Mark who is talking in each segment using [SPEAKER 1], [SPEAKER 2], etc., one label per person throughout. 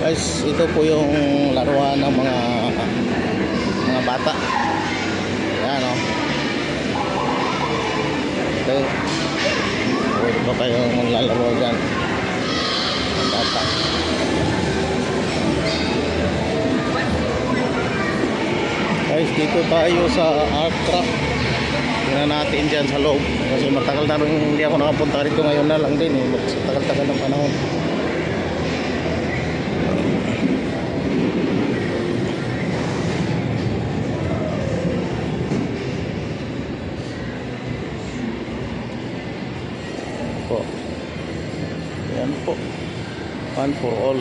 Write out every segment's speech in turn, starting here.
[SPEAKER 1] Guys, ito po yung laruan ng mga bata. Ayan o. Okay. Huwag ba kayong maglalaro dyan? Ang bata. Guys, dito tayo sa art trap. Tingnan natin dyan sa loob. Kasi matagal na rin hindi ako nakapunta rito. Ngayon na lang din eh. Tagal-tagal ng panahon. Po. Yan po. One for all.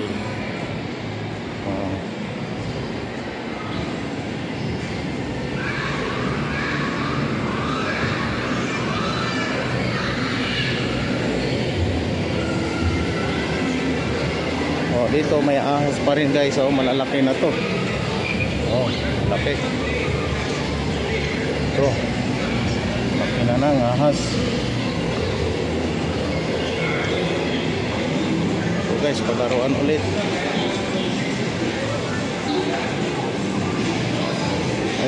[SPEAKER 1] Dito may ahas pa rin guys. Oh, malalaki na to. Oh, malaki. Ito. Malaki na ng ahas. So guys, paglaruan ulit.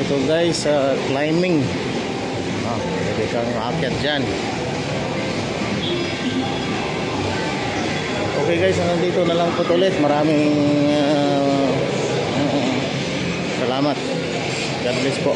[SPEAKER 1] Ito guys, climbing. Pwede kang aakyat dyan. Okay guys, hanggang dito na lang po ulit. Maraming salamat. God bless po.